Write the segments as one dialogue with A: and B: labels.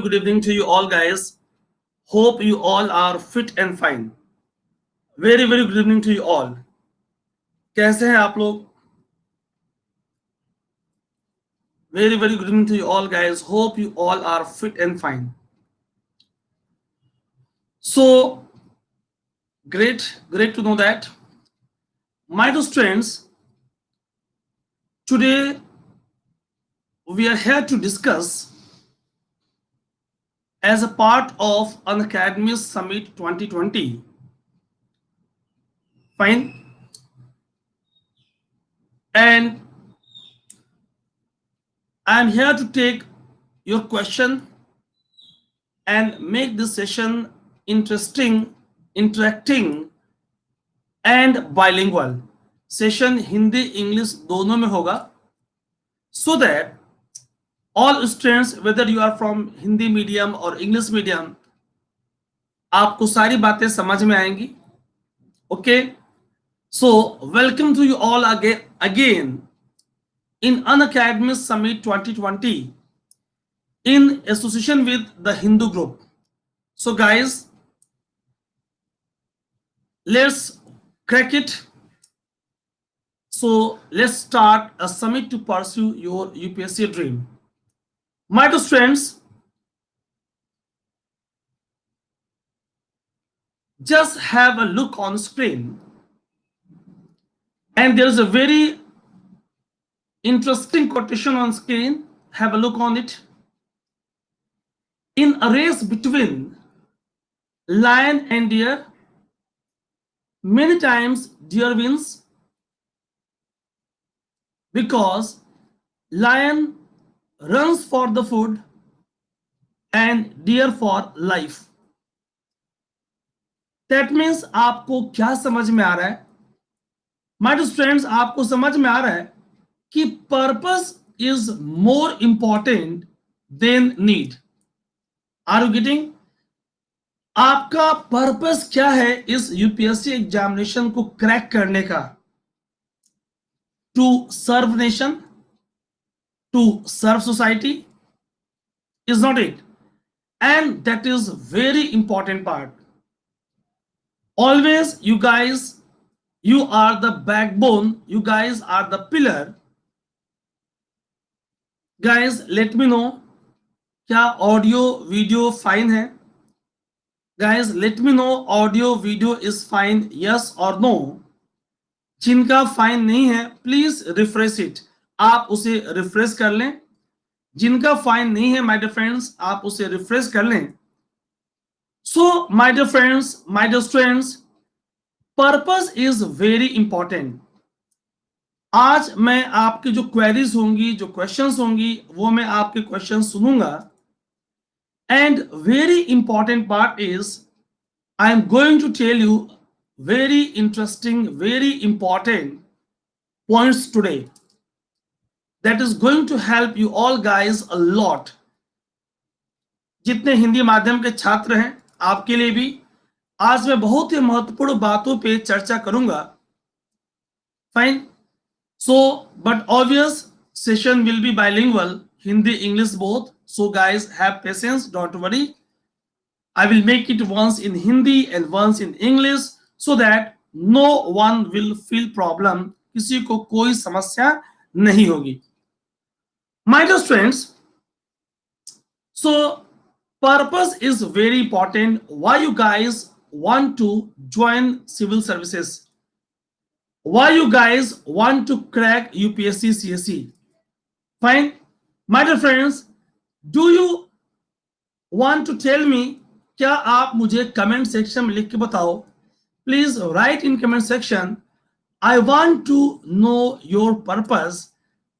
A: Good evening to you all, guys. Hope you all are fit and fine. Very good evening to you all. कैसे हैं आप लोग? Very good evening to you all, guys. Hope you all are fit and fine. So great to know that. My dear students, today we are here to discuss as a part of an Academy Summit 2020. Fine. And I am here to take your question and make this session interesting, interacting and bilingual. Session Hindi English दोनों में होगा, so that all students, whether you are from Hindi medium और English medium, आपको सारी बातें समझ में आएंगी. Okay, so welcome to you all again in Unacademy Summit 2020 in association with the Hindu group. So guys, let's crack it. So let's start a summit to pursue your UPSC dream. My dear friends, just have a look on screen, and there is a very interesting quotation on screen. Have a look on it. In a race between lion and deer, many times deer wins because lion runs for the food and deer for life. That means आपको क्या समझ में आ रहा है? My dear friends, आपको समझ में आ रहा है कि purpose is more important than need. Are you getting? आपका पर्पस क्या है इस यूपीएससी एग्जामिनेशन को क्रैक करने का? To serve nation, to serve society, is not it? And that is very important part. Always, you guys, you are the backbone, you guys are the pillar. Guys, let me know, क्या audio video fine है? Guys, let me know audio video is fine, yes or no. जिनका fine नहीं है please refresh it, आप उसे refresh कर लें. जिनका फाइन नहीं है माय डियर फ्रेंड्स, आप उसे रिफ्रेश कर लें. So my dear friends, my dear students, purpose is very important. आज मैं आपकी जो क्वेरीज होंगी, जो क्वेश्चंस होंगी, वो मैं आपके क्वेश्चन सुनूंगा. And very important part is I am going to tell you very interesting, very important points today that is going to help you all guys a lot. जितने हिंदी माध्यम के छात्र हैं, आपके लिए भी आज मैं बहुत ही महत्वपूर्ण बातों पे चर्चा करूंगा. Fine. So but obvious session will be bilingual, Hindi English both. So guys have patience, don't worry. I will make it once in Hindi and once in English so that no one will feel problem. किसी को कोई समस्या नहीं होगी. My dear friends, so purpose is very important. Why you guys want to join civil services? Why you guys want to crack UPSC CSE? Fine. My dear friends, do you want to tell me? क्या आप मुझे comment section में लिख के बताओ? Please write in comment section. I want to know your purpose.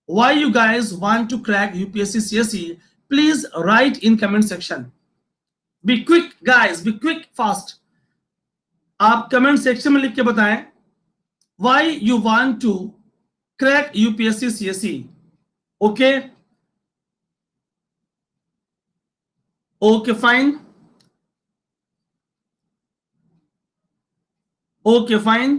A: Why you guys want to crack UPSC CSE? Please write in comment section. Be quick guys, be quick, fast. आप comment section में लिख के बताएं why you want to crack UPSC CSE. Okay, okay, fine. Okay, fine.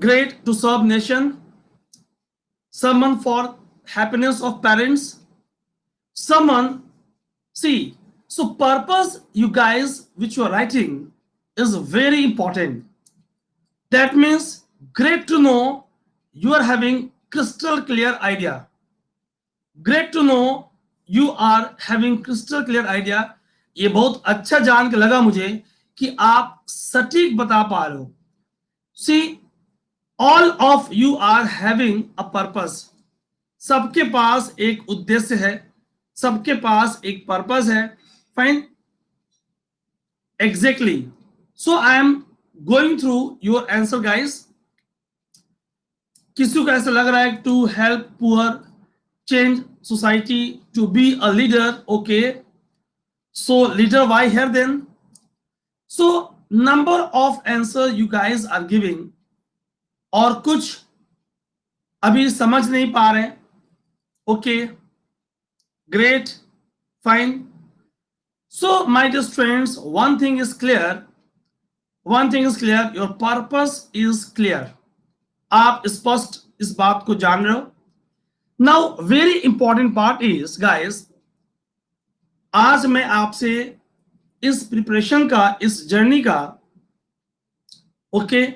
A: Great. To serve nation, summon for happiness of parents, someone, see, so purpose, you guys, which you are writing is very important. That means great to know you are having crystal clear idea. Great to know you are having crystal clear idea. ये बहुत अच्छा जान के लगा मुझे कि आप सटीक बता पा रहे हो. See, all of you are having a purpose. सबके पास एक उद्देश्य है, सबके पास एक पर्पस है. Fine, exactly. So I am going through your answer guys. किसी को ऐसा लग रहा है to help poor, change society, to be a leader. Okay, so leader why here then. So number of answer you guys are giving, और कुछ अभी समझ नहीं पा रहे. Okay, great, fine. So, my dear friends, one thing is clear. One thing is clear. Your purpose is clear. आप स्पष्ट इस बात को जान रहे हो. Now, very important part is, guys, आज मैं आपसे इस प्रिपरेशन का, इस जर्नी का, okay,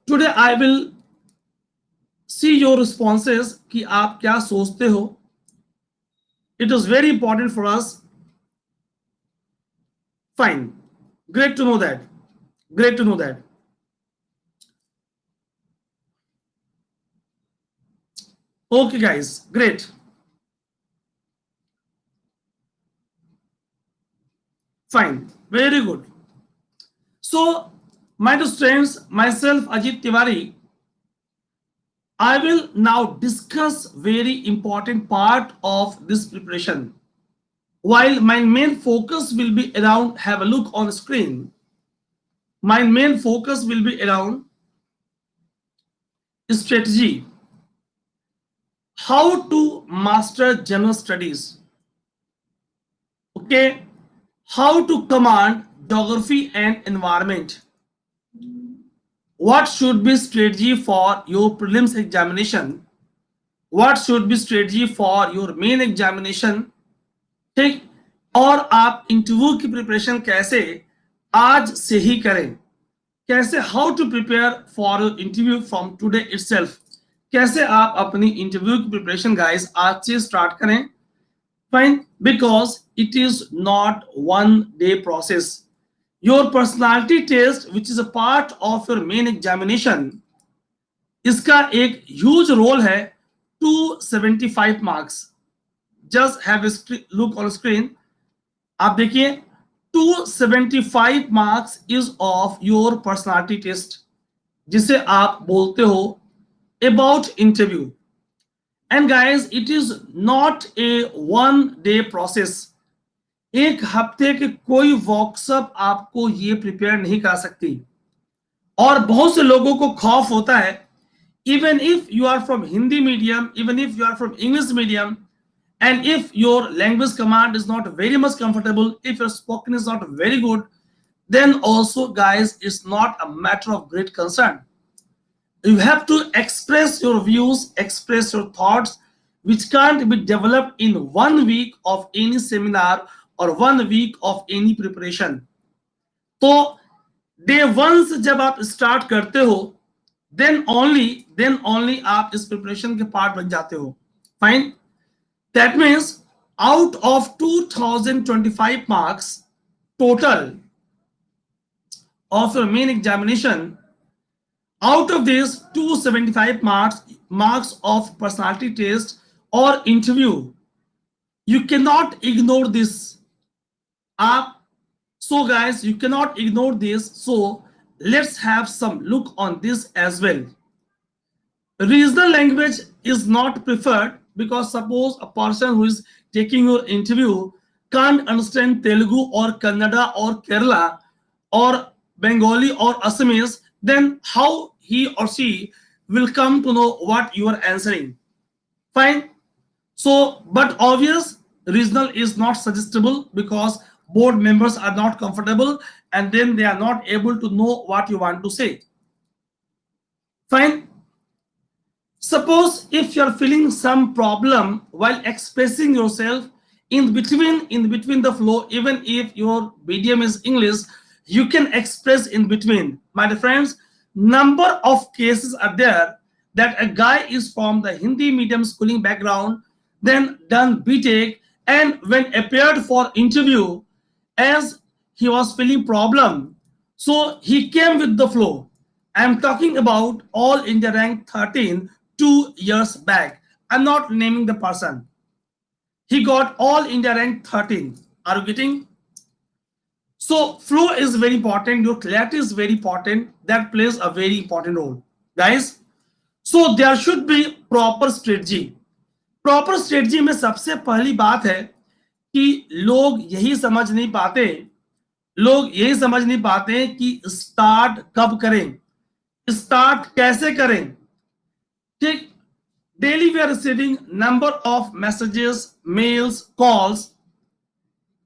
A: today I will see your responses कि आप क्या सोचते हो. It is very important for us. Fine, great to know that. Great to know that. Okay, guys, great. Fine, very good. So, my dear students, myself Ajit Tiwari, I will now discuss very important part of this preparation. While my main focus will be around, have a look on the screen, my main focus will be around strategy, how to master general studies, okay, how to command geography and environment, what should be strategy for your prelims examination, what should be strategy for your main examination. ठीक, और आप interview की preparation कैसे आज से ही करें, कैसे, how to prepare for interview from today itself, कैसे आप अपनी इंटरव्यू की प्रिपरेशन गाइस आज से स्टार्ट करें. Fine, because it is not one day process. Your personality test which is a part of your main examination, इसका एक huge role है. 275 marks. Just have look on screen. आप देखिए, 275 marks is of your personality test, जिसे आप बोलते हो about interview. And guys, it is not a one day process. एक हफ्ते के कोई वर्कशॉप आपको ये प्रिपेयर नहीं कर सकती. और बहुत से लोगों को खौफ होता है, even if you are from Hindi medium, even if you are from English medium, and if your language command is not very much comfortable, if your spoken is not very good, then also guys, it's not a matter of great concern. You have to express your views, express your thoughts, which can't be developed in 1 week of any seminar or 1 week of any preparation. तो day one से जब आप start करते हो, then only आप इस preparation के part बन जाते हो. Fine, that means out of 2025 marks total of your main examination, out of this 275 marks of personality test or interview, you cannot ignore this. So guys, you cannot ignore this. So let's have some look on this as well. Regional language is not preferred, because suppose a person who is taking your interview can't understand Telugu or Kannada or Kerala or Bengali or Assamese, then how he or she will come to know what you are answering. Fine. So, but obvious, regional is not suggestible because board members are not comfortable and then they are not able to know what you want to say. Fine. Suppose if you're feeling some problem while expressing yourself in between the flow. Even if your medium is English, you can express in between. My dear friends, number of cases are there that a guy is from the Hindi medium schooling background, then done BTech, and when appeared for interview, as he was feeling problem, so he came with the flow. I am talking about all India rank 13 2 years back. I'm not naming the person. He got all India rank 13. Are you getting? So flow is very important. Your clarity is very important. That plays a very important role, guys. So there should be proper strategy. Proper strategy में सबसे पहली बात है कि लोग यही समझ नहीं पाते, लोग यही समझ नहीं पाते कि स्टार्ट कब करें, स्टार्ट कैसे करें. ठीक, daily we are receiving number of messages, mails, calls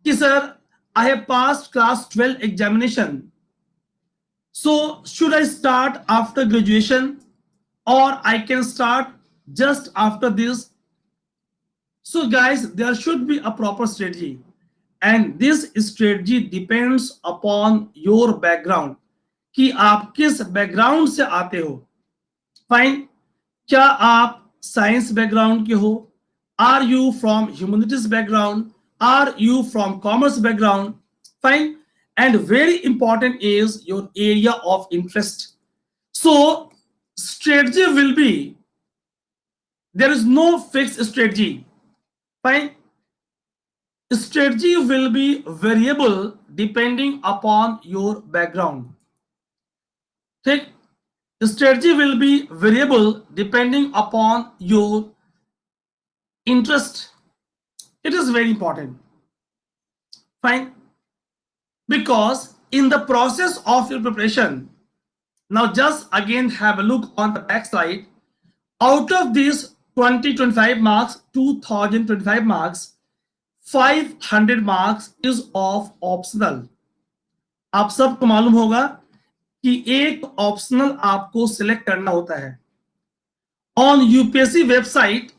A: कि sir I have passed class 12 examination, so should I start after graduation or I can start just after this? So guys, there should be a proper strategy, and this strategy depends upon your background कि आप किस background से आते हो. Fine, क्या आप science background के हो? Are you from humanities background? Are you from commerce background? Fine. And very important is your area of interest. So strategy will be, there is no fixed strategy. Fine. Strategy will be variable depending upon your background. ठीक, strategy will be variable depending upon your interest. It is very important. Fine. Because in the process of your preparation, now just again have a look on the back side. Out of these 2025 marks, 2025 marks, 500 marks is of optional. आप सबको मालूम होगा कि एक optional आपको select करना होता है. On UPSC website,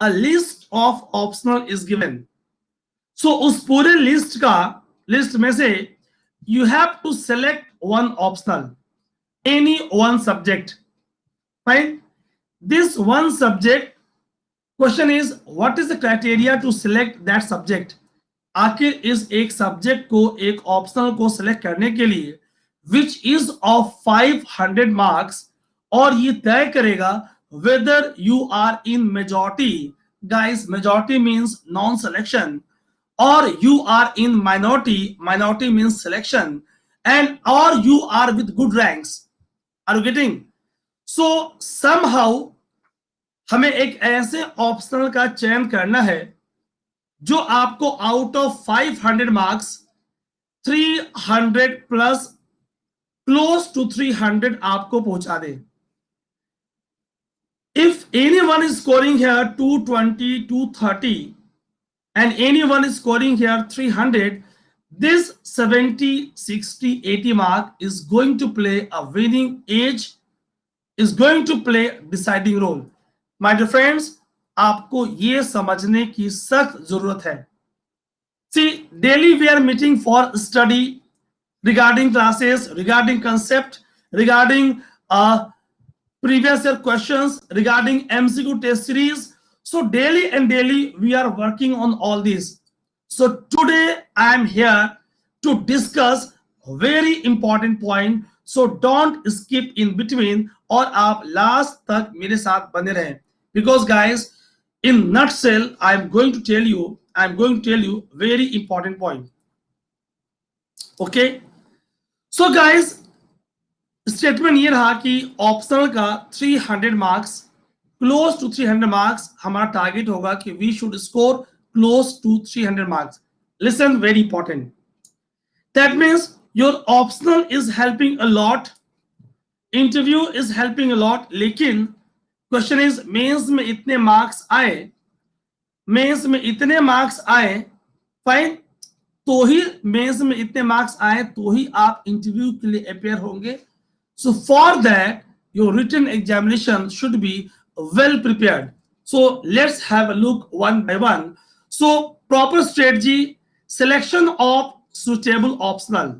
A: a list of optional is given. So उस पूरे लिस्ट में से you have to select one optional, any one subject. Fine. This one subject, question is what is the criteria to select that subject? आखिर इस एक subject को, एक optional को सिलेक्ट करने के लिए which is of 500 marks, और ये तय करेगा whether you are in majority. Guys, majority means non-selection, or you are in minority means selection, and or you are with good ranks. Are you getting? So somehow हमें एक ऐसे optional का चयन करना है जो आपको out of 500 marks 300 plus, close to 300 आपको पहुंचा दे. If anyone is scoring here 220, 230, and anyone is scoring here 300, this 70, 60, 80 mark is going to play a winning age, is going to play deciding role. My dear friends, आपको ये समझने की सख्त जरूरत है. See, daily we are meeting for study regarding classes, regarding concept, regarding previous year questions, regarding MCQ test series. So daily we are working on all these. So today I am here to discuss a very important point. So don't skip in between, और आप last तक मेरे साथ बने रहें. Because guys, in nutshell, I am going to tell you very important point. Okay. So guys, statement ये रहा कि ऑप्शनल का 300 मार्क्स, क्लोज टू 300 मार्क्स हमारा टारगेट होगा कि we should score close to 300 marks. Listen, very important. That means your optional is helping a lot, interview is helping a lot, लेकिन question is mains में इतने marks आए, fine, तो ही mains में इतने मार्क्स आए तो ही आप इंटरव्यू के लिए अपेयर होंगे. So for that, your written examination should be well prepared. So let's have a look one by one. So proper strategy, selection of suitable optional,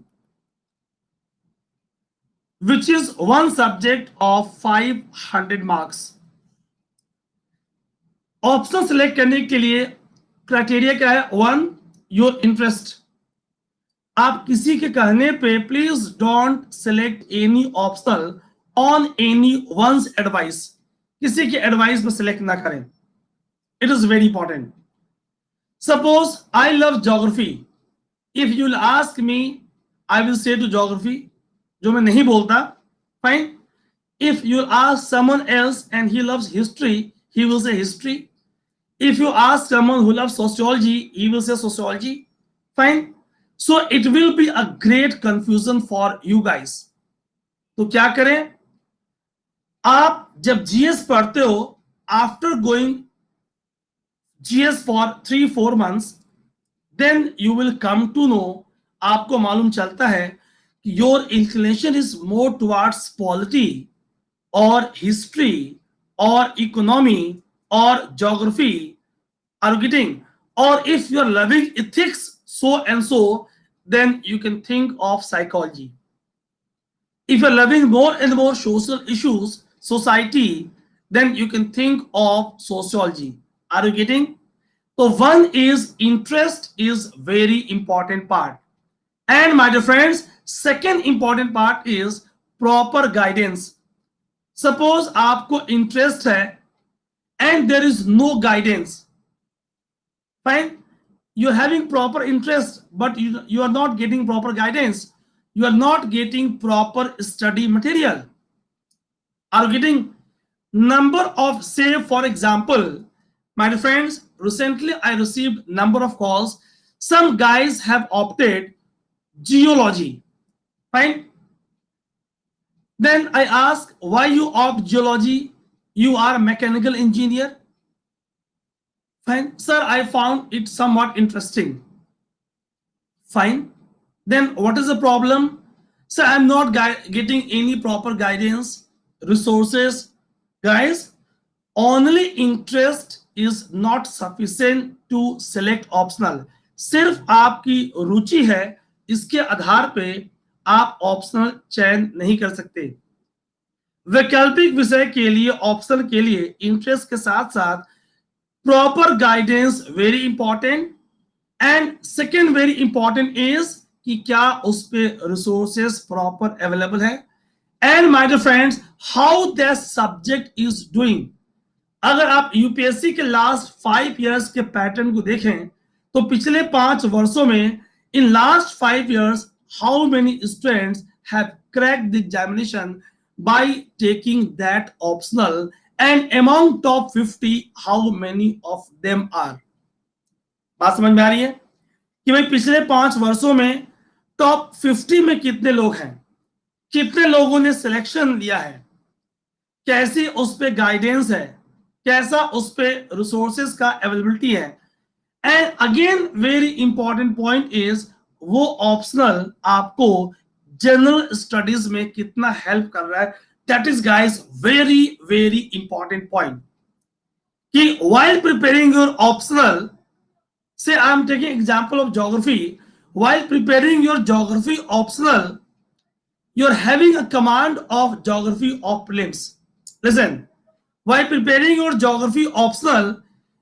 A: which is one subject of 500 marks. Option select करने के लिए criteria क्या है? One, your interest. आप किसी के कहने पे please don't select any optional on any one's advice. किसी के एडवाइस पे सेलेक्ट ना करें, it is very important. Suppose I love geography, if you will ask me I will say to geography, जो मैं नहीं बोलता, fine. If you ask someone else and he loves history, he will say history. If you ask someone who loves sociology, he will say sociology. Fine. So it will be a great confusion for you guys. तो क्या करें? आप जब GS पढ़ते हो, after going GS for 3-4 months, then you will come to know, आपको मालूम चलता है कि your inclination is more towards polity or history or economy or geography. Are you getting? Or if you are loving ethics so and so, then you can think of psychology. If you are loving more and more social issues, society, then you can think of sociology. Are you getting? So one is interest is very important part. And my dear friends, second important part is proper guidance. Suppose आपको interest है and there is no guidance. Fine, you're having proper interest but you are not getting proper guidance, you are not getting proper study material. Are you getting? Number of, say for example, my friends, recently I received number of calls. Some guys have opted geology. Fine. Then I ask, why you opt geology? You are a mechanical engineer. Fine, sir, I found it somewhat interesting. Fine. Then what is the problem? So I'm not getting any proper guidance, resources. Guys, only interest is not sufficient to select optional. सिर्फ आपकी रुचि है, इसके आधार पे आप optional चयन नहीं कर सकते। वैकल्पिक विषय के लिए, ऑप्शनल के लिए इंटरेस्ट के साथ साथ proper guidance very important. And second very important is कि क्या उस पे रिसोर्सेस प्रॉपर अवेलेबल है। And my dear friends, how that subject is doing. अगर आप यूपीएससी के लास्ट 5 years के पैटर्न को देखें तो पिछले 5 वर्षों में, in last 5 years, how many students have cracked the examination by taking that optional, and among top 50 how many of them are. बात समझ में आ रही है कि भाई पिछले 5 वर्षों में टॉप 50 में कितने लोग हैं, कितने लोगों ने सिलेक्शन लिया है, कैसी उस पे गाइडेंस है, कैसा उस पे रिसोर्सेज का अवेलेबिलिटी है। And again very important point is, वो ऑप्शनल आपको जनरल स्टडीज में कितना हेल्प कर रहा है। That is guys very very important point कि while preparing your optional, say I am taking example of geography, while preparing your geography optional, you're having a command of geography of prelims. Listen, while preparing your geography optional,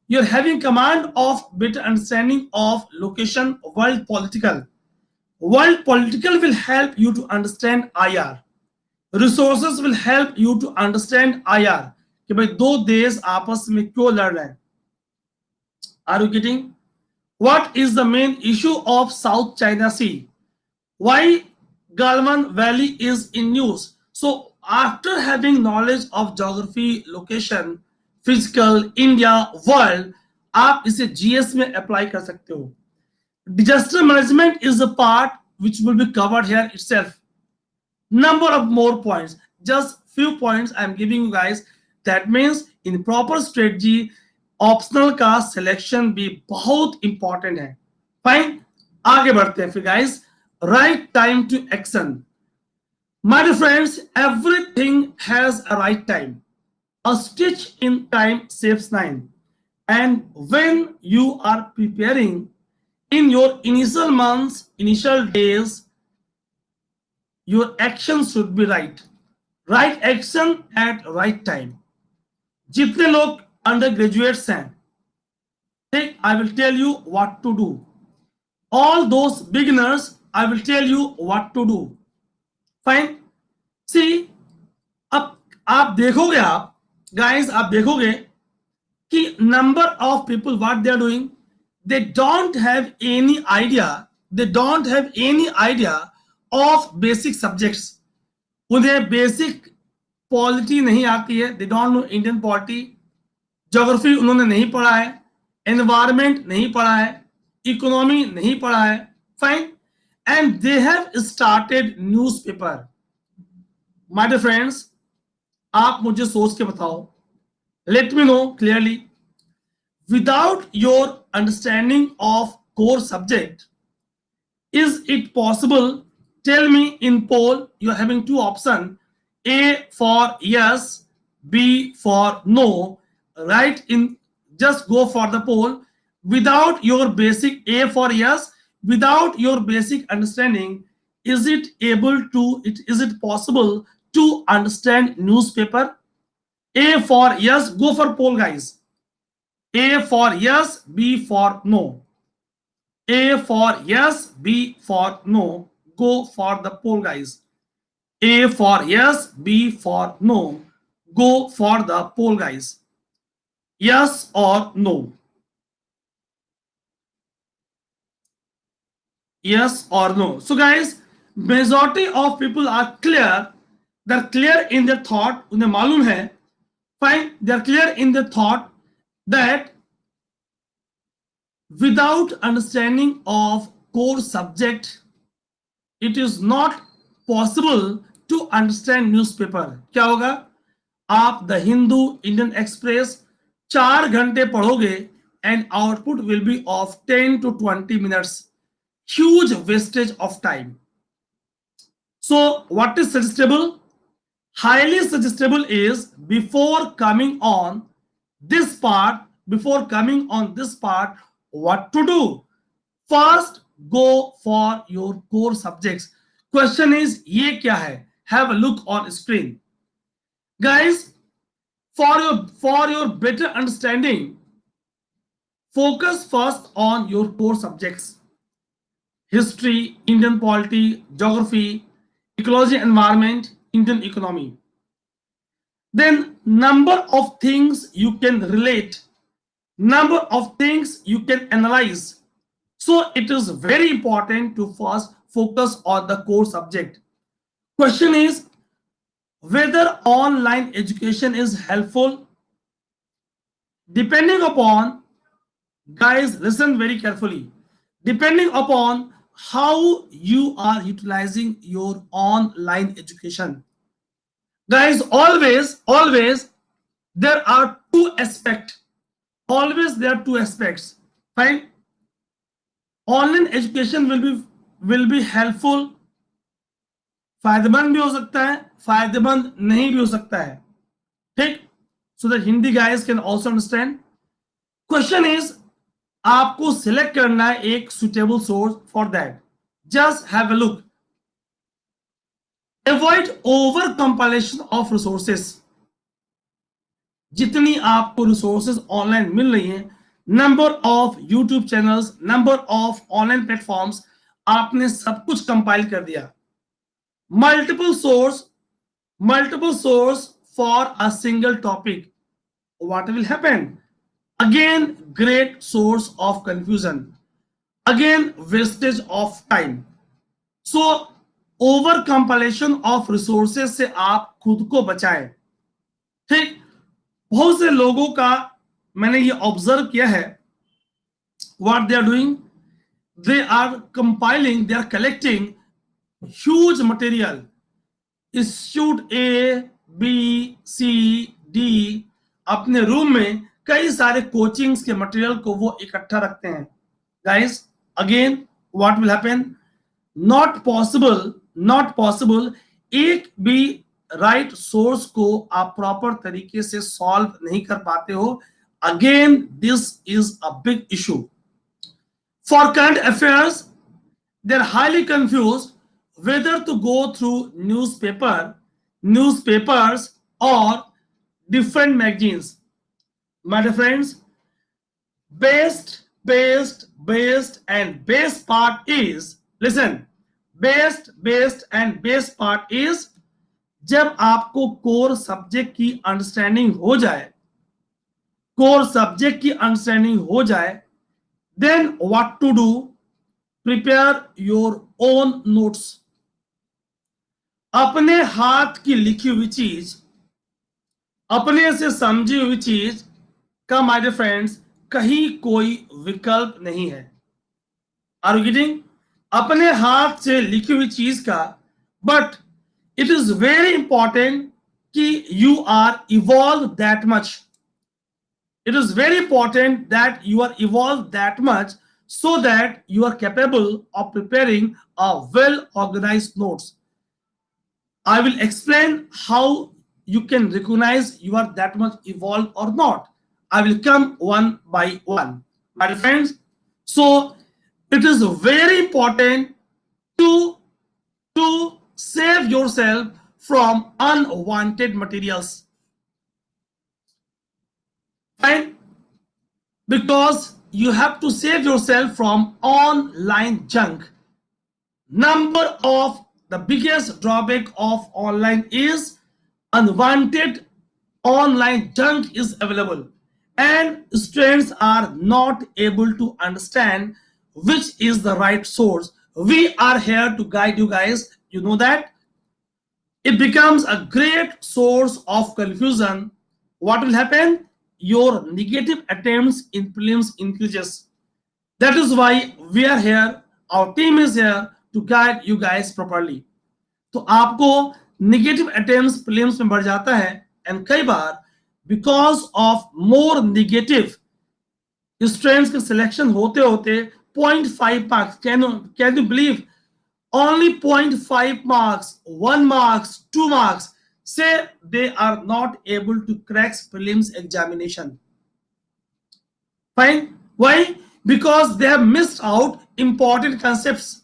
A: you're having command of better understanding of location, world political. World political will help you to understand IR. Resources will help you to understand IR कि भाई दो देश आपस में क्यों लड़ रहे हैं। Are you getting? What is the main issue of South China Sea? Why Galwan Valley is in news? So after having knowledge of geography, location, physical, India, world, आप इसे GS में apply कर सकते हो। Disaster management is a part which will be covered here itself. Number of more points, just few points I am giving you guys. That means in proper strategy, optional का selection भी बहुत important है। Fine, आगे बढ़ते हैं फिर guys. Right time to action. My dear friends, everything has a right time. A stitch in time saves 9। And when you are preparing in your initial months, initial days, your actions should be right. Right action at right time. जितने लोग under graduates हैं, ठीक, I will tell you what to do. All those beginners, I will tell you what to do. Fine. See, अब आप देखोगे, आप guys आप देखोगे कि number of people what they are doing, they don't have any idea of basic subjects. उन्हें basic polity नहीं आती है, they don't know Indian polity, geography उन्होंने नहीं पढ़ा है, एनवायरमेंट नहीं पढ़ा है, इकोनॉमी नहीं पढ़ा है, fine, and they have started newspaper. My dear friends, आप मुझे सोच के बताओ, let me know clearly, without your understanding of core subject, is it possible? Tell me in poll. You are having two options: A for yes, B for no. Right in, just go for the poll. Without your basic, A for yes, without your basic understanding, is it possible to understand newspaper? A for yes, go for poll, guys. A for yes, B for no. A for yes, B for no. Go for the poll, guys. A for yes, B for no. Go for the poll, guys. Yes or no? Yes or no? So guys, majority of people are clear. They're clear in their thought. उन्हें मालूम है, fine, they're clear in their thought that without understanding of core subject, it is not possible to understand newspaper. क्या होगा? आप the Hindu, Indian express 4 घंटे पढ़ोगे and output will be of 10 to 20 minutes. Huge wastage of time. So what is suggestible? Highly suggestible is before coming on this part, what to do? First, go for your core subjects. Question is, ये क्या है? Have a look on screen, guys. For your better understanding, focus first on your core subjects: history, Indian polity, geography, ecology, environment, Indian economy. Then number of things you can relate, number of things you can analyze. So it is very important to first focus on the core subject. Question is whether online education is helpful. Depending upon, guys, listen very carefully, depending upon how you are utilizing your online education. Guys, always there are two aspects. Always there are two aspects. Fine. Online education will be helpful, फायदेमंद भी हो सकता है, फायदेमंद नहीं भी हो सकता है, ठीक, so that Hindi guys can also understand. Question is, आपको सिलेक्ट करना है एक suitable source. For that just have a look. Avoid over compilation of resources. जितनी आपको रिसोर्सेस ऑनलाइन मिल रही हैं, number of YouTube channels, number of online platforms, आपने सब कुछ कंपाइल कर दिया. Multiple source for a single topic. What will happen? Again great source of confusion, again wastage of time. So over compilation of resources से आप खुद को बचाएं. ठीक, बहुत से लोगों का मैंने ये ऑब्जर्व किया है, what they are doing, they are compiling, they are collecting huge material. Institute A, B, C, D, अपने रूम में कई सारे कोचिंग्स के मटेरियल को वो इकट्ठा रखते हैं. Guys, again what will happen? Not possible. एक भी राइट सोर्स को आप प्रॉपर तरीके से सॉल्व नहीं कर पाते हो Again, this is a big issue. For current affairs, they're highly confused whether to go through newspapers, or different magazines. My dear friends, and best part is, listen, best part is, जब आपको core subject की understanding हो जाए, then what to do? Prepare your own notes. अपने हाथ की लिखी हुई चीज, अपने से समझी हुई चीज का, माय डियर फ्रेंड्स, कहीं कोई विकल्प नहीं है. Are you getting? अपने हाथ से लिखी हुई चीज का, but it is very important कि you are involve that much. It is very important that you are evolved that much so that you are capable of preparing a well organized notes. I will explain how you can recognize you are that much evolved or not. I will come one by one, my friends. So it is very important to save yourself from unwanted materials. Fine? Because you have to save yourself from online junk. Number of the biggest drawback of online is unwanted online junk is available, and students are not able to understand which is the right source. We are here to guide you guys, you know that. It becomes a great source of confusion. What will happen? Your negative attempts in prelims increases. That is why we are here. Our team is here to guide you guys properly. तो आपको negative attempts prelims में बढ़ जाता है, and कई बार because of more negative students के selection होते होते 0.5 marks, can you believe, only 0.5 marks, 1 marks, 2 marks, say they are not able to crack prelims examination. Fine. Why? Because they have missed out important concepts,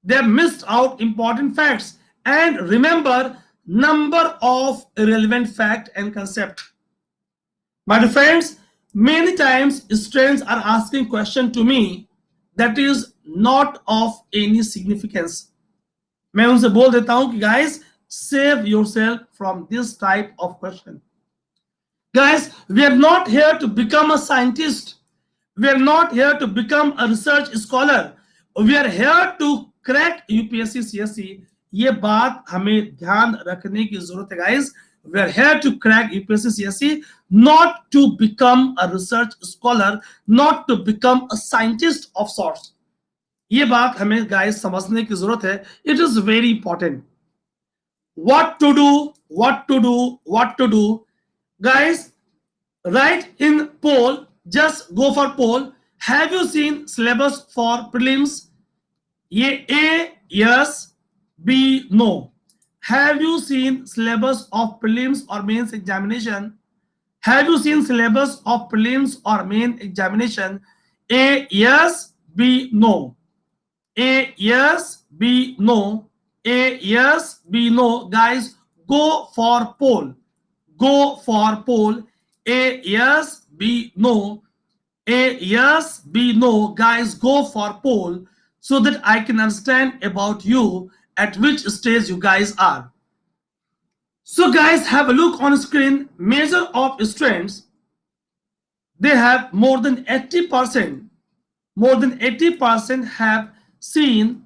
A: they have missed out important facts, and remember number of irrelevant fact and concept. My dear friends, many times students are asking question to me that is not of any significance. मैं उनसे बोल देता हूं कि guys, save yourself from this type of question. Guys, we are not here to become a scientist. We are not here to become a research scholar. We are here to crack UPSC CSE. ये बात हमें ध्यान रखने की जरूरत है guys. We are here to crack UPSC CSE, not to become a research scholar, not to become a scientist of sorts. ये बात हमें guys समझने की जरूरत है. It is very important. What to do, guys? Write in poll. Just go for poll. Have you seen syllabus for prelims? ये A yes, B no. Have you seen syllabus of prelims or mains examination? Have you seen syllabus of prelims or main examination? A yes, B no. A yes, B no. A yes, B no. Guys, go for poll. Go for poll. A yes, B no. A yes, B no. Guys, go for poll so that I can understand about you at which stage you guys are. So guys, have a look on screen. Measure of students, they have more than 80%. More than 80% have seen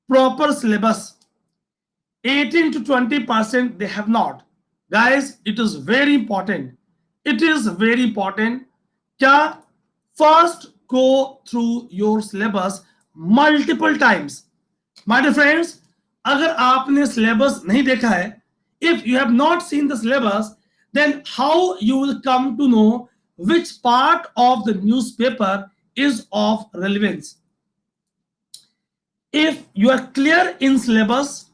A: proper syllabus. 18 to 20% they have not. Guys, it is very important. It is very important. क्या? First go through your syllabus multiple times. My dear friends, अगर आपने syllabus नहीं देखा है, if you have not seen the syllabus, then how you will come to know which part of the newspaper is of relevance. If you are clear in syllabus,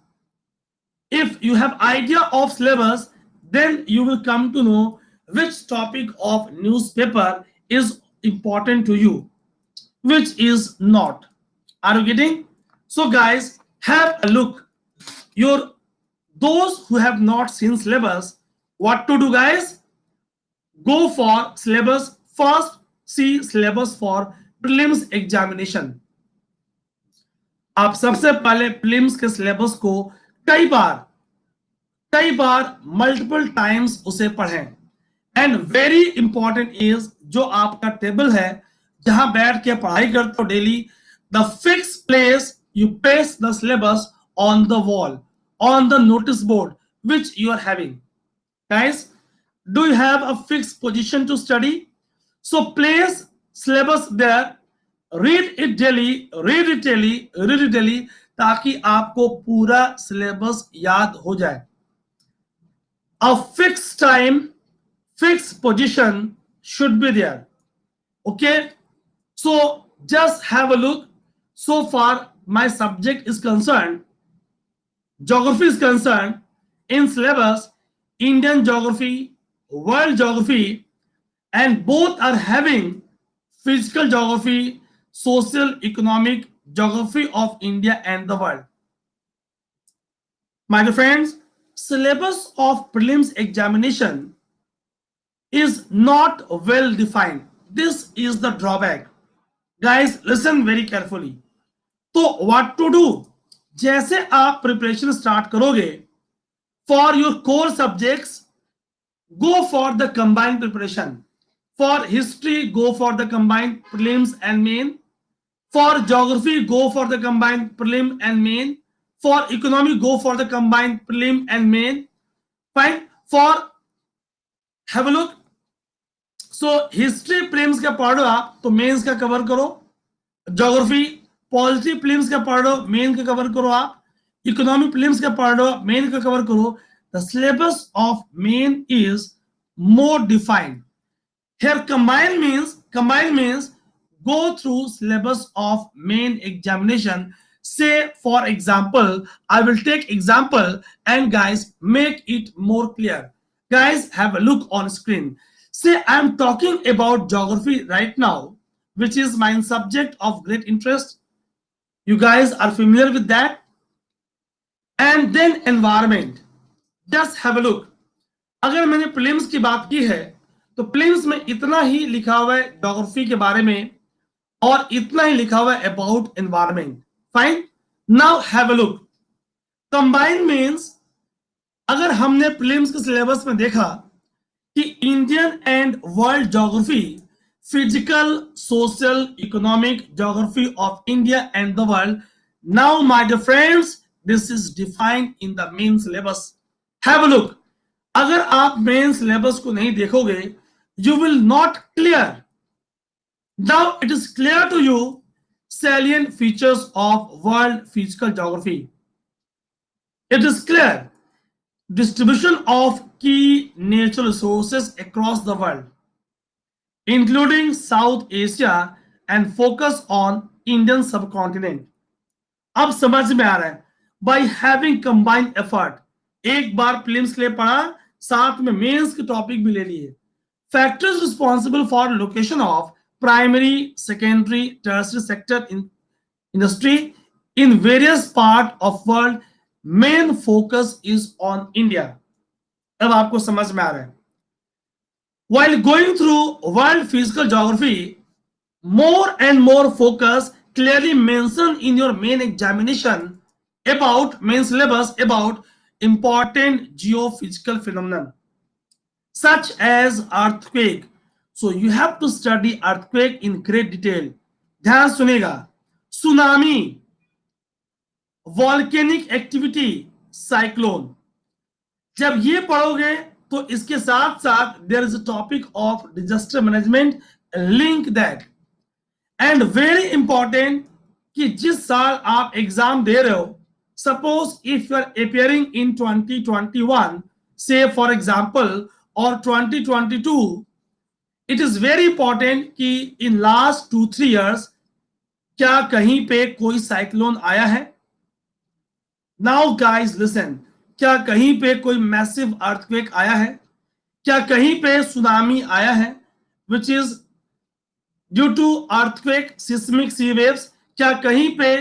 A: if you have idea of syllabus, then you will come to know which topic of newspaper is important to you, which is not. Are you getting? So guys, have a look. Your those who have not seen syllabus, what to do guys? Go for syllabus first. See syllabus for prelims examination. आप सबसे पहले prelims के syllabus को कई बार multiple times उसे पढ़ें. And very important is जो आपका टेबल है जहां बैठ के पढ़ाई करते हो daily, the fix place you paste the syllabus on the wall, on the notice board which you are having. Guys, do you have a fixed position to study? So place syllabus there, read it daily, read it daily, ताकि आपको पूरा syllabus याद हो जाए. A fixed time, fixed position should be there. Okay, so just have a look. So far my subject is concerned, geography is concerned, in syllabus Indian geography, world geography, and both are having physical geography, social economic geography of India and the world. My dear friends, syllabus of prelims examination is not well defined. This is the drawback. Guys, listen very carefully. तो what to do? जैसे आप preparation start करोगे for your core subjects, go for the combined preparation. For history, go for the combined prelims and main. For geography, go for the combined prelim and main. For economy, go for the combined prelim and main. Fine. For have a look. So history prelims का पढ़ो आप तो mains का cover करो. Geography polity prelims का पढ़ो, main का cover करो आप. इकोनॉमी prelims का पढ़ो, मेन का कवर करो. The syllabus of main is more defined. Here combine means go through syllabus of main examination. Say for example, I will take example and guys make it more clear. Guys, have a look on screen. Say I am talking about geography right now, which is my subject of great interest. You guys are familiar with that. And then environment. Just have a look. अगर मैंने prelims की बात की है तो prelims में इतना ही लिखा हुआ है ज्योग्राफी के बारे में और इतना ही लिखा हुआ है about environment. Fine. Now have a look. Combine means अगर हमने प्रीलिम्स के सिलेबस में देखा कि Indian and world geography, physical, social, economic geography of India and the world. Now my dear friends, this is defined in the main syllabus. Have a look. अगर आप main syllabus को नहीं देखोगे, you will not clear. Now it is clear to you salient features of world physical geography. It is clear distribution of key natural resources across the world, including South Asia, and focus on Indian subcontinent. अब समझ में आ रहा है. By having combined effort, एक बार prelims के लिए पढ़ा, साथ में मेंस के टॉपिक भी ले लिए. Factors responsible for location of primary, secondary, tertiary sector in industry in various part of world. Main focus is on India. अब आपको समझ में आ रहा है. While going through world physical geography, more and more focus clearly mentioned in your main examination about main syllabus about important geophysical phenomenon such as earthquake. So you have to study earthquake in great detail. ध्यान सुनेगा. Tsunami, volcanic activity, cyclone. जब ये पढ़ोगे तो इसके साथ साथ there is a topic of disaster management, link that. And very important कि जिस साल आप एग्जाम दे रहे हो, suppose if you are appearing in 2021, say for example, or 2022, it is very important कि in last 2-3 years क्या कहीं पे कोई साइक्लोन आया है. नाउ गाइस लिसन, क्या कहीं पे कोई मैसिव अर्थक्वेक आया है? क्या कहीं पे सुनामी आया है, which is due to earthquake seismic sea waves? क्या कहीं पे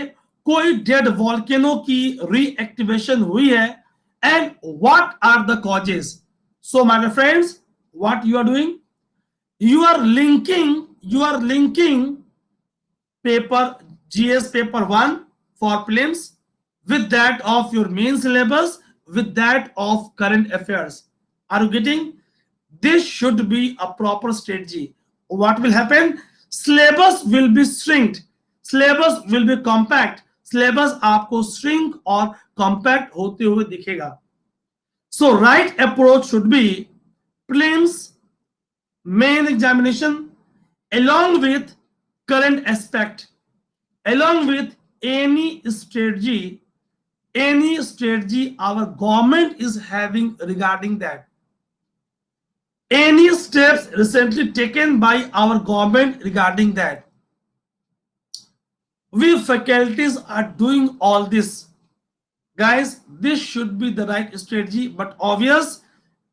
A: कोई डेड वॉल्केनो की रीएक्टिवेशन हुई है? And what are the causes? So my friends, what you are doing, you are linking paper GS paper 1 for prelims with that of your main syllabus with that of current affairs. Are you getting? This should be a proper strategy. What will happen? Syllabus will be shrinked, syllabus will be compact, syllabus आपको shrink और compact होते हुए दिखेगा. So right approach should be prelims, main examination, along with current aspect, along with any strategy our government is having regarding that, any steps recently taken by our government regarding that. We faculties are doing all this, guys. This should be the right strategy, but obvious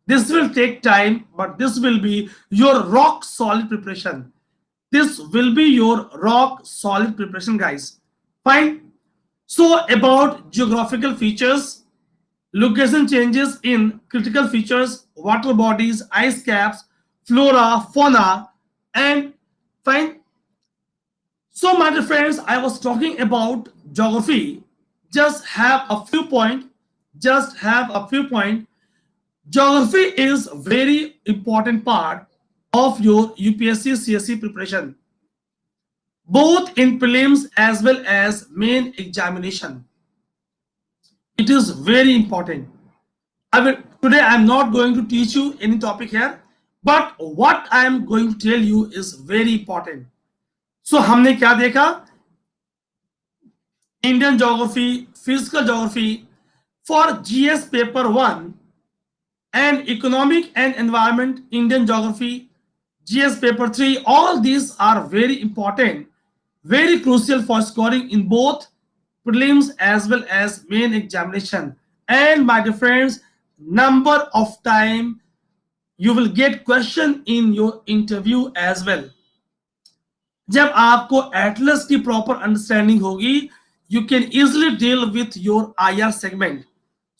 A: this will take time, but this will be your rock solid preparation. This will be your rock solid preparation, guys. Fine. So about geographical features, location changes in critical features, water bodies, ice caps, flora, fauna, and fine. So my dear friends, I was talking about geography. Just have a few point. Just have a few point. Geography is very important part of your UPSC CSE preparation, both in prelims as well as main examination. It is very important. Today I am not going to teach you any topic here, but what I am going to tell you is very important. So हमने क्या देखा? Indian geography, physical geography for GS paper 1 and economic and environment, Indian geography, GS paper 3, all these are very important, very crucial for scoring in both prelims as well as main examination. And my dear friends, number of time you will get question in your interview as well. जब आपको atlas की proper understanding होगी, you can easily deal with your IR segment.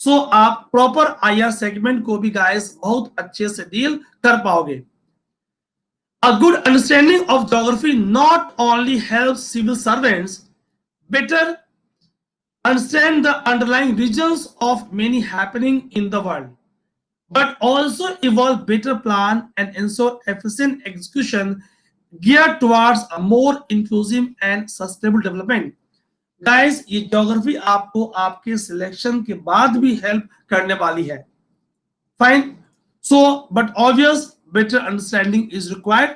A: So आप proper IR segment को भी guys बहुत अच्छे से डील कर पाओगे. A good understanding of geography not only helps civil servants better understand the underlying regions of many happening in the world, but also evolve better plan and ensure efficient execution geared towards a more inclusive and sustainable development. Guys, ये geography आपको आपके selection के बाद भी help करने वाली है. Fine. So but obvious better understanding is required.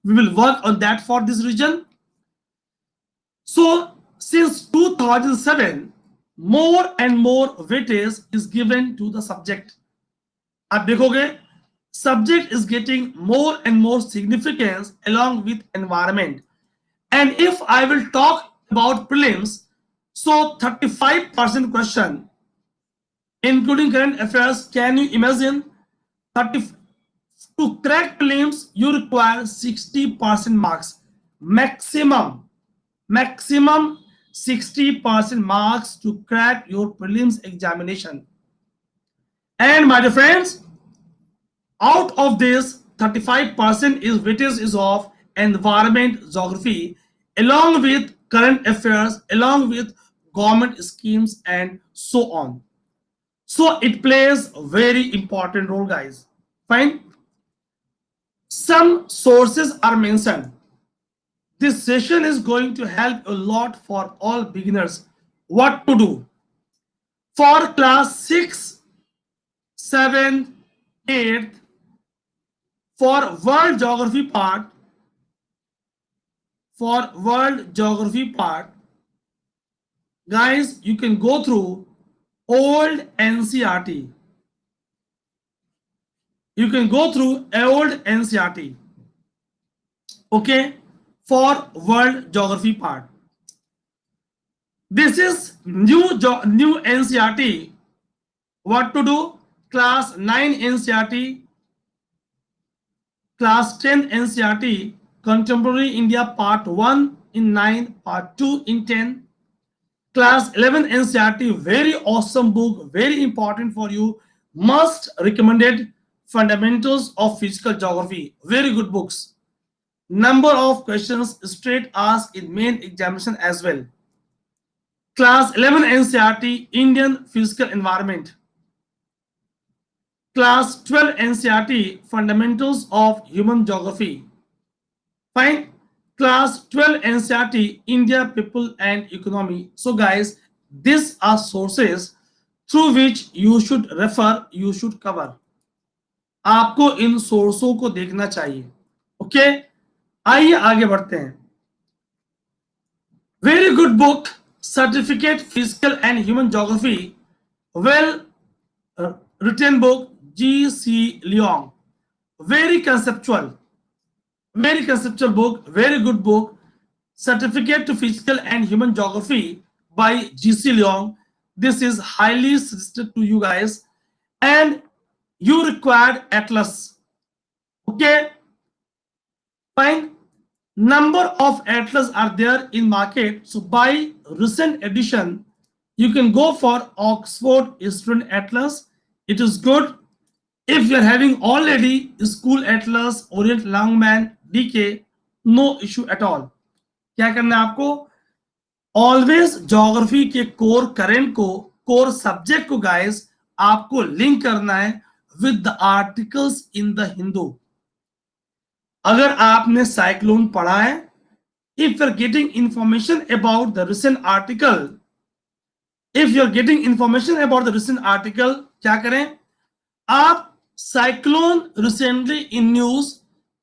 A: We will work on that for this region. So since 2007, more and more weightage is given to the subject. आप देखोगे subject is getting more and more significance along with environment. And if I will talk about prelims, so 35% question including current affairs. Can you imagine? 30 to crack prelims you require 60% marks maximum 60% marks to crack your prelims examination. And my dear friends, out of this 35% is weightage is of environment geography along with current affairs, along with government schemes and so on. So it plays a very important role, guys. Fine. Some sources are mentioned. This session is going to help a lot for all beginners. What to do? For class 6, 7, 8, for world geography part, guys, you can go through old NCERT. You can go through old NCERT. Okay, for world geography part. This is new NCERT. What to do? Class 9 NCERT, Class 10 NCERT, Contemporary India Part 1 in 9, Part 2 in 10. Class 11 NCERT, very awesome book, very important for you. Must recommended Fundamentals of Physical Geography. Very good books. Number of questions straight asked in main examination as well. Class 11 NCERT, Indian Physical Environment. Class 12 NCERT, Fundamentals of Human Geography. Fine. Class 12 NCERT, India, People and Economy. So guys, these are sources through which you should refer, you should cover. आपको इन सोर्सों को देखना चाहिए. Okay, आइए आगे बढ़ते हैं. Very good book, Certificate Physical and Human Geography. Well written book, G.C. Leong. Very conceptual book, very good book. Certificate to Physical and Human Geography by G.C. Leong. This is highly suggested to you guys, and you required atlas. Okay, fine. Number of atlas are there in market, so by recent edition you can go for Oxford Student Atlas. It is good. If you are having already School Atlas, Orient Longman, DK, no issue at all. क्या करना है आपको? Always geography के core current को, core subject को guys आपको link करना है with the articles in the Hindu. अगर आपने साइक्लोन पढ़ा है, if you are getting information about the recent article, क्या करें आप? साइक्लोन रिसेंटली इन न्यूज,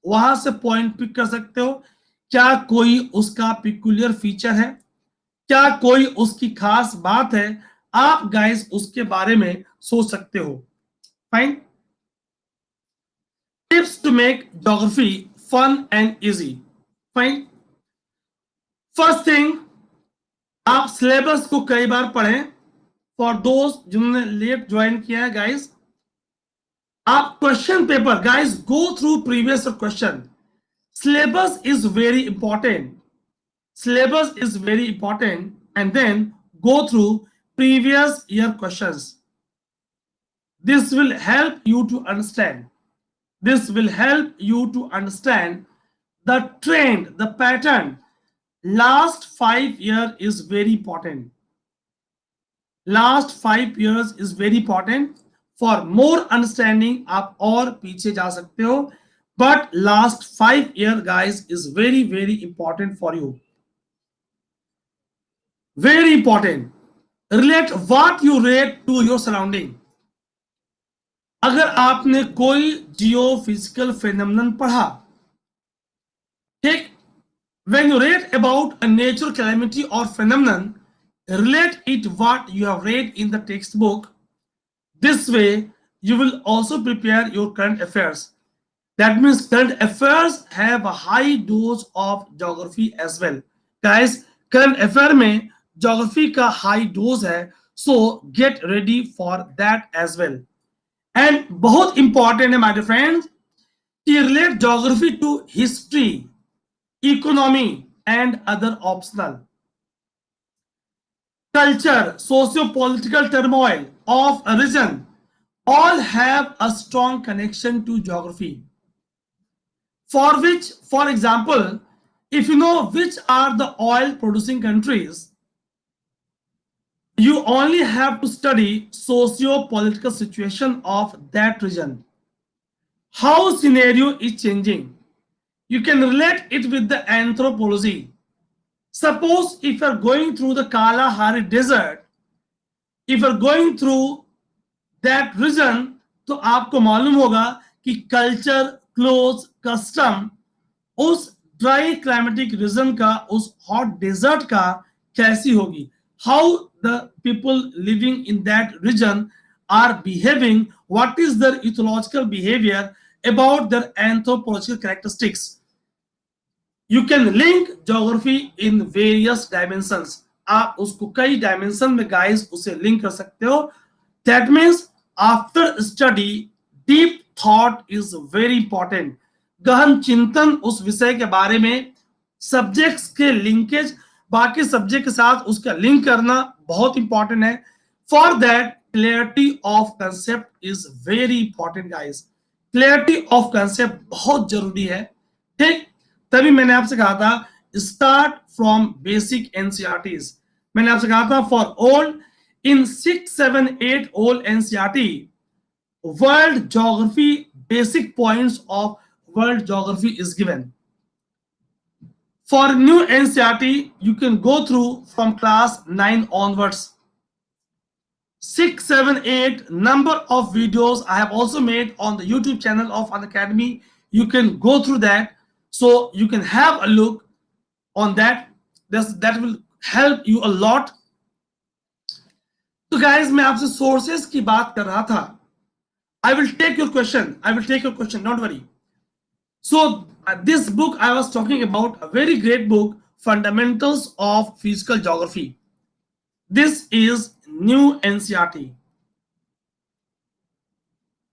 A: वहां से पॉइंट पिक कर सकते हो. क्या कोई उसका पिकुलियर फीचर है, क्या कोई उसकी खास बात है, आप गाइस उसके बारे में सोच सकते हो. Fine. Tips to make geography fun and easy. Fine. First thing, आप सिलेबस को कई बार पढ़ें. फॉर दोस्त जिन्होंने लेट ज्वाइन किया है गाइस, आप question paper guys go through previous question. Syllabus is very important. And then go through previous year questions. This will help you to understand. The trend, the pattern. Last 5 years is very important. For more understanding, आप और पीछे जा सकते हो. But last 5 years, guys, is very, very important for you. Very important. Relate what you read to your surrounding. अगर आपने कोई geophysical phenomenon पढ़ा, ठीक, when you read about a natural calamity or phenomenon, relate it what you have read in the textbook. This way, you will also prepare your current affairs. That means current affairs have a high dose of geography as well. Guys, current affair में geography का high dose है, so get ready for that as well. And बहुत important है my dear friends, to relate geography to history, economy and other optional. Culture, socio-political turmoil of a region all have a strong connection to geography. For example, if you know which are the oil producing countries, you only have to study socio-political situation of that region. How scenario is changing. You can relate it with the anthropology. Suppose if you are going through the Kalahari desert, if you are going through that region, तो आपको मालूम होगा कि culture, cloth, custom उस dry climatic region का, उस hot desert का कैसी होगी. How the people living in that region are behaving, what is their ethological behaviour, about their anthropological characteristics. You can link geography in various dimensions. आप उसको कई dimension में guys उसे लिंक कर सकते हो. That means after study, deep thought is very important. गहन चिंतन उस विषय के बारे में, सब्जेक्ट्स के लिंकेज, बाकी सब्जेक्ट के साथ उसका लिंक करना बहुत इंपॉर्टेंट है. For that clarity of concept is very important guys. Clarity of concept बहुत जरूरी है. ठीक, तभी मैंने आपसे कहा था स्टार्ट फ्रॉम बेसिक एनसीईआरटीज. मैंने आपसे कहा था for old in 6, 7, 8 old NCERT world geography, basic points of world geography is given. For new NCERT, you can go through from class 9 onwards. 6, 7, 8 number of videos I have also made on the YouTube channel of Unacademy. You can go through that, so you can have a look on that. That will help you a lot. तो guys, मैं आपसे sources की बात कर रहा था. I will take your question. Don't worry. So this book I was talking about, a very great book, Fundamentals of Physical Geography. This is new NCERT.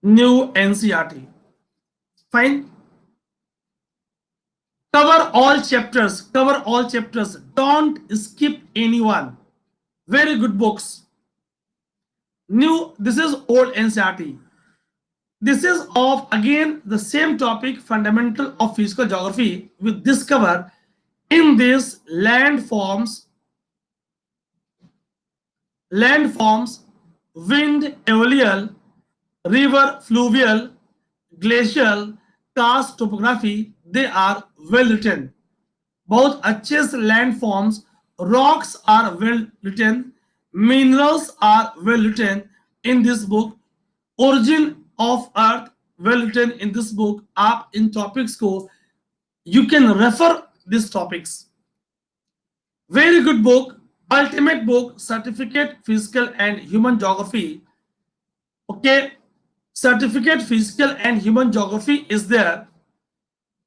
A: New NCERT. Fine. Cover all chapters. Don't skip anyone. Very good books. New, this is old NCERT. This is of again the same topic, fundamental of physical geography, with discover in this landforms, wind, alluvial, river, fluvial, glacial, karst topography. They are well written. बहुत अच्छे से landforms, rocks are well written, minerals are well written in this book, origin of earth well written in this book. आप इन topics को you can refer these topics. Very good book, ultimate book, certificate physical and human geography. Okay, certificate physical and human geography is there.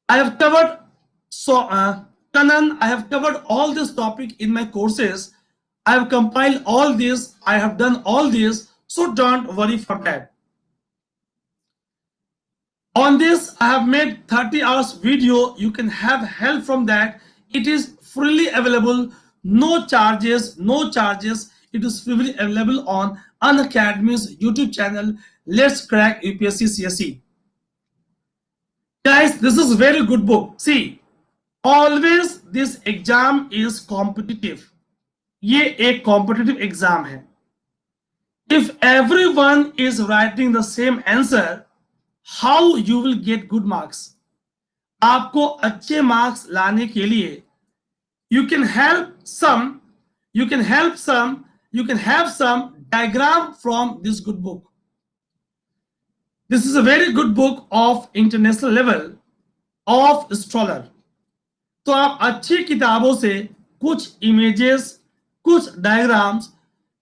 A: I have covered Kanan, I have covered all this topic in my courses. I have compiled all this, I have done all this, so don't worry for that. On this I have made 30 hours video. You can have help from that. It is freely available, no charges. It is freely available on Unacademy's YouTube channel. Let's crack UPSC CSE. Guys, this is very good book. See, always this exam is competitive. ये एक competitive exam है. If everyone is writing the same answer, how you will get good marks? आपको अच्छे marks लाने के लिए you can have some diagram from this good book. This is a very good book of international level of scholar. तो आप अच्छी किताबों से कुछ images, कुछ diagrams,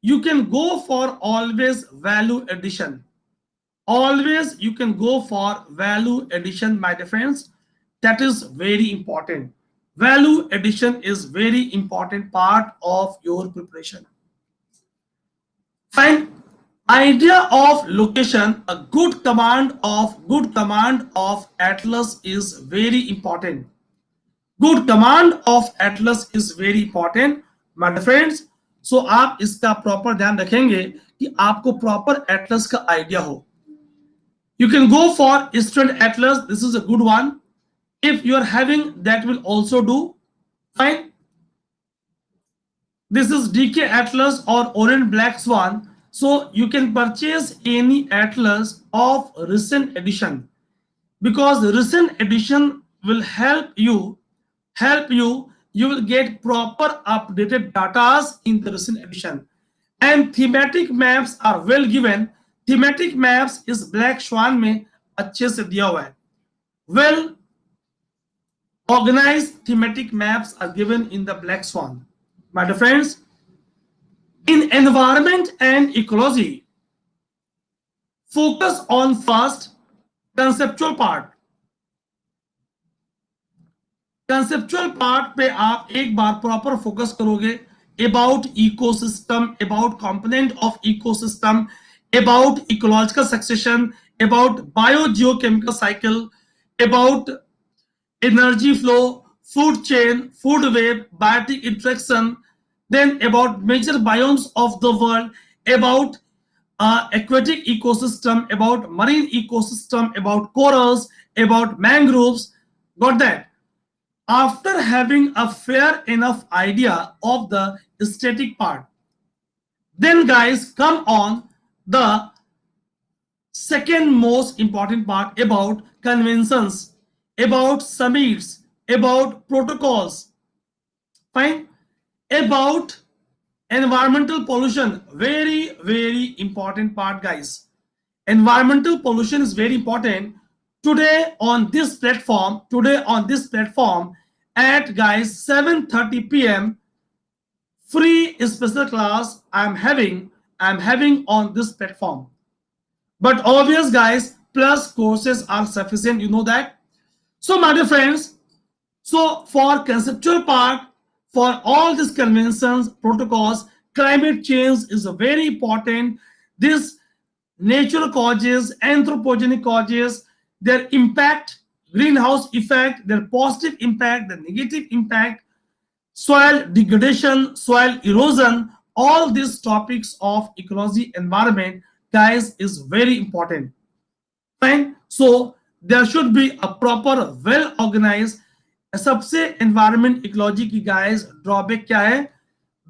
A: you can go for always value addition. Always you can go for value addition, my dear friends. That is very important. Value addition is very important part of your preparation. Fine. Idea of location, a good command of atlas is very important. Good command of atlas is very important, my dear friends. So आप इसका proper ध्यान रखेंगे कि आपको proper atlas का idea हो. You can go for student atlas. This is a good one. If you are having, that will also do. Fine. This is DK Atlas or Orient Black Swan. So you can purchase any atlas of recent edition, because recent edition will help you. You will get proper updated data in the recent edition. And thematic maps are well given. Thematic maps is Black Swan में अच्छे से दिया हुआ है. Well organized thematic maps are given in the Black Swan. My dear friends, in environment and ecology, focus on first conceptual part. Conceptual part पे आप एक बार proper focus करोगे about ecosystem, about component of ecosystem, about ecological succession, about biogeochemical cycle, about energy flow, food chain, food web, biotic interaction, then about major biomes of the world, about aquatic ecosystem, about marine ecosystem, about corals, about mangroves. Got that? After having a fair enough idea of the static part, then guys come on the second most important part about conventions, about summits, about protocols, fine, about environmental pollution. Very important part, guys. Environmental pollution is very important. Today on this platform at guys 7:30 p.m. free special class I'm having on this platform. But obvious guys, plus courses are sufficient, you know that. So my dear friends, so for conceptual part, for all these conventions, protocols, climate change is a very important. This natural causes, anthropogenic causes, their impact, greenhouse effect, their positive impact, the negative impact, soil degradation, soil erosion, all these topics of ecology, environment, guys, is very important. Fine. So there should be a proper, well organized. सबसे environment ecology की guys drawback क्या है?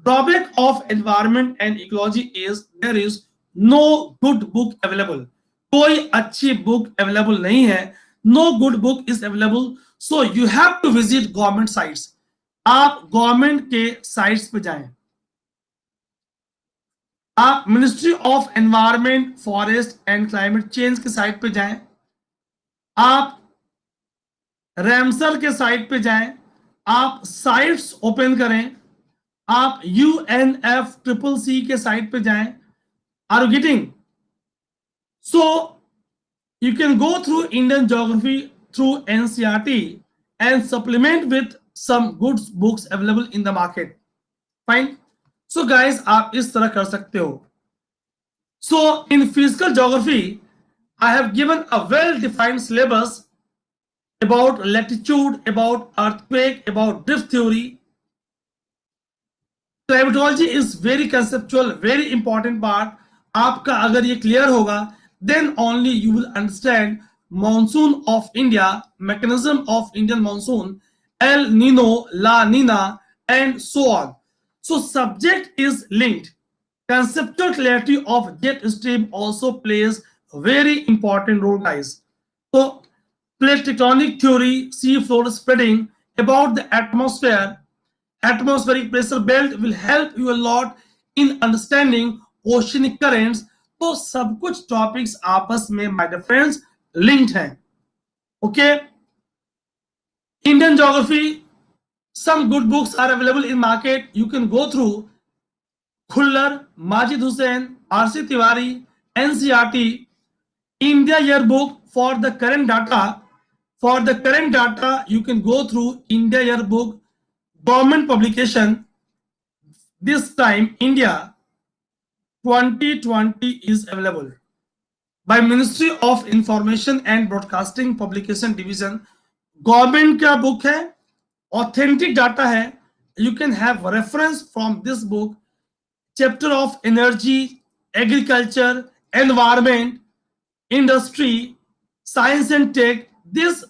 A: Drawback of environment and ecology is there is no good book available. कोई अच्छी book available नहीं है. No good book is available. So you have to visit government sites. आप government के sites पे जाएं. आप ministry of environment forest and climate change के साइट पे जाएं. आप रैमसर के साइट पे जाएं. आप साइट्स ओपन करें. आप UNFCCC के साइट पे जाएं. Are you getting? So you can go through Indian geography through NCERT and supplement with some good books available in the market. Fine. So guys, आप इस तरह कर सकते हो. So in physical geography, I have given a well-defined syllabus about latitude, about earthquake, about drift theory. Climatology is very conceptual, very important part. आपका अगर ये clear होगा, then only you will understand monsoon of India, mechanism of Indian monsoon, El Nino, La Nina, and so on. So subject is linked. Conceptual clarity of jet stream also plays a very important role, guys. So plate tectonic theory, sea floor spreading, about the atmosphere, atmospheric pressure belt will help you a lot in understanding oceanic currents. तो सब कुछ topics आपस में my dear friends linked हैं. Okay. Indian geography, some good books are available in market. You can go through Khullar, Majid Hussain, RC Tiwari, NCERT, India Yearbook for the current data. For the current data, you can go through India Yearbook, government publication. This time, India 2020 is available by Ministry of Information and Broadcasting Publication Division. Government का book है, authentic data है. You can have reference from this book. Chapter of energy, agriculture, environment, industry, science and tech. These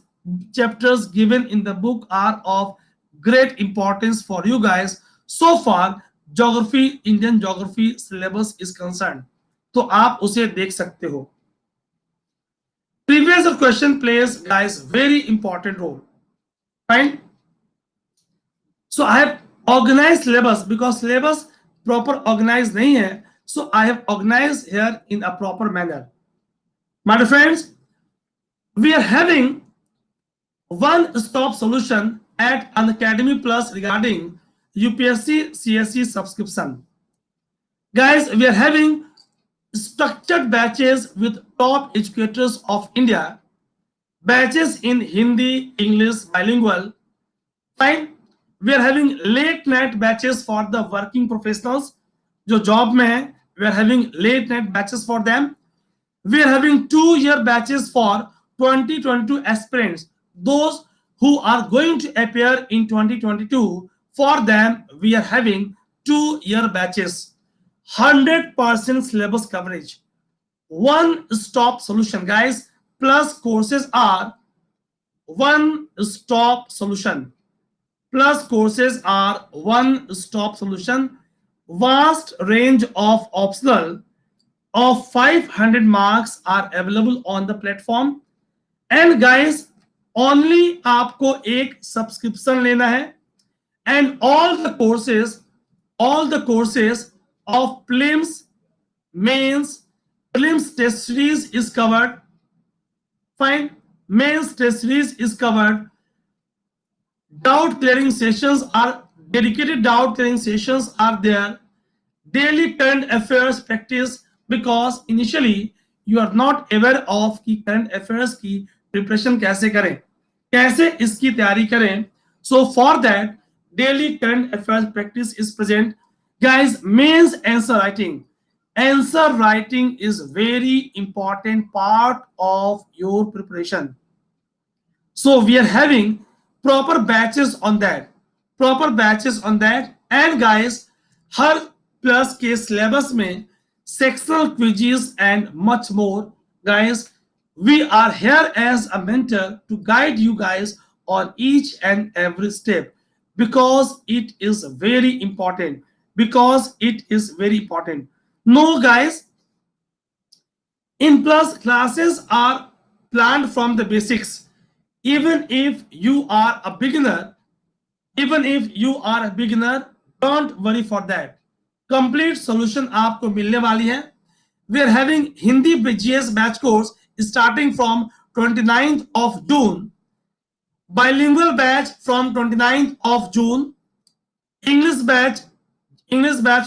A: chapters given in the book are of great importance for you guys. So far geography, Indian geography syllabus is concerned, तो आप उसे देख सकते हो. Previous question plays guys very important role. Fine. So I have organized syllabus because syllabus proper organized नहीं है. So I have organized here in a proper manner. My dear friends, we are having one-stop solution at Unacademy Plus regarding UPSC CSE subscription. Guys, we are having structured batches with top educators of India, batches in Hindi, English, bilingual. Fine. We are having late night batches for the working professionals जो job में है. We are having late night batches for them. We are having 2-year batches for 2022 aspirants, those who are going to appear in 2022. For them, we are having 2-year batches, 100% syllabus coverage, one stop solution, guys. Plus courses are one stop solution. Plus courses are one stop solution. Vast range of optional of 500 marks are available on the platform. And guys, only आपको एक subscription लेना है, and all the courses of prelims, mains, prelims test series is covered. Fine, mains test series is covered. Doubt clearing sessions are dedicated. Doubt clearing sessions are there. Daily current affairs practice, because initially you are not aware of कि current affairs की preparation कैसे करें, कैसे इसकी तैयारी करें. So for that, daily current affairs practice is present. Guys, mains answer writing. Answer writing is very important part of your preparation. So we are having proper batches on that, and guys, her plus के syllabus में sectional quizzes and much more. Guys, we are here as a mentor to guide you guys on each and every step, because it is very important. No, guys, in plus classes are planned from the basics. Even if you are a beginner, don't worry for that. Complete solution आपको मिलने वाली है. We are having Hindi GS batch course starting from 29th of June, bilingual batch from 29th of June, English batch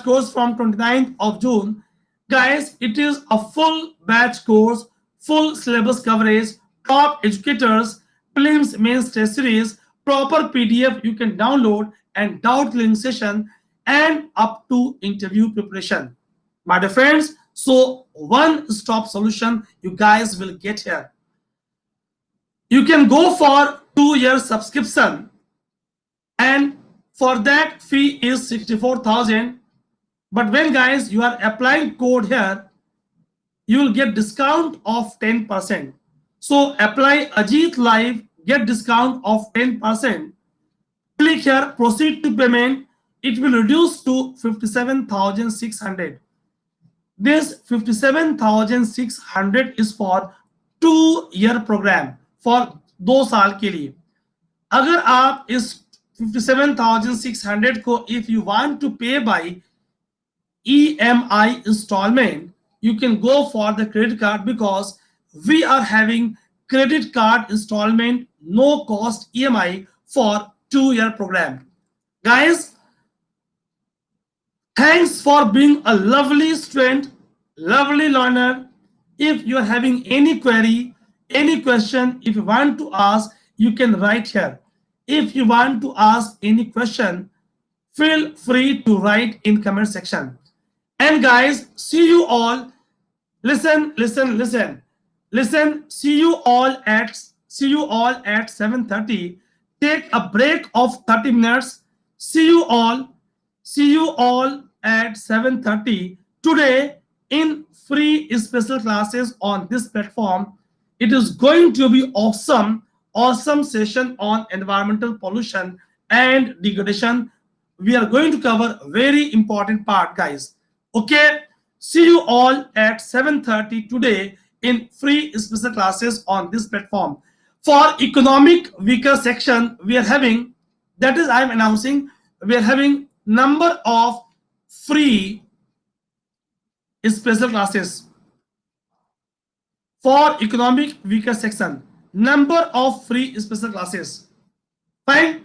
A: course from 29th of June. Guys, it is a full batch course, full syllabus coverage, top educators, prelims, mains test series, proper PDF you can download, and doubt clearing session, and up to interview preparation. My dear friends, so one stop solution you guys will get here. You can go for 2-year subscription, and for that fee is 64,000. But when guys you are applying code here, you will get discount of 10%. So apply Ajit Live, get discount of 10%. Click here, proceed to payment. It will reduce to 57,600. This 57,600 is for 2-year program, for 2 साल के लिए. अगर आप इस 57,600 को if you want to pay by EMI installment, you can go for the credit card, because we are having credit card installment no cost EMI for 2-year program. Guys, thanks for being a lovely student, lovely learner. If you are having any query, any question, if you want to ask, you can write here. If you want to ask any question, feel free to write in comment section. And guys, see you all. Listen. See you all at 7:30. Take a break of 30 minutes. See you all at 7:30 today in free special classes on this platform. It is going to be awesome session on environmental pollution and degradation. We are going to cover very important part, guys. Okay, see you all at 7:30 today in free special classes on this platform. For economic weaker section, we are having, that is I am announcing, we are having number of free special classes. For economic weaker section, number of free special classes. Fine.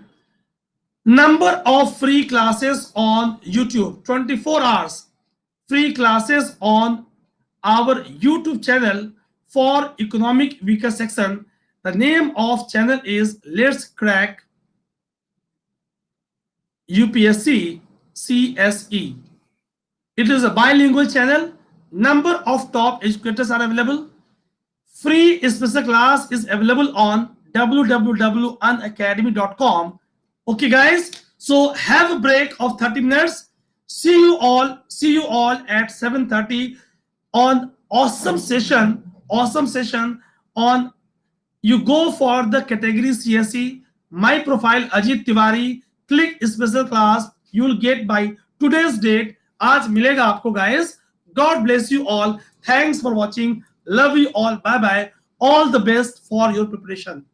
A: Number of free classes on YouTube, 24 hours free classes on our YouTube channel for economic weaker section. The name of channel is Let's Crack UPSC CSE. It is a bilingual channel. Number of top educators are available. Free special class is available on www.unacademy.com. Okay, guys. So have a break of 30 minutes. See you all. See you all at 7:30 on awesome session. Awesome session on you go for the category CSE. My profile Ajit Tiwari. Click special class. You will get by today's date. आज मिलेगा आपको guys. God bless you all. Thanks for watching. Love you all. Bye bye. All the best for your preparation.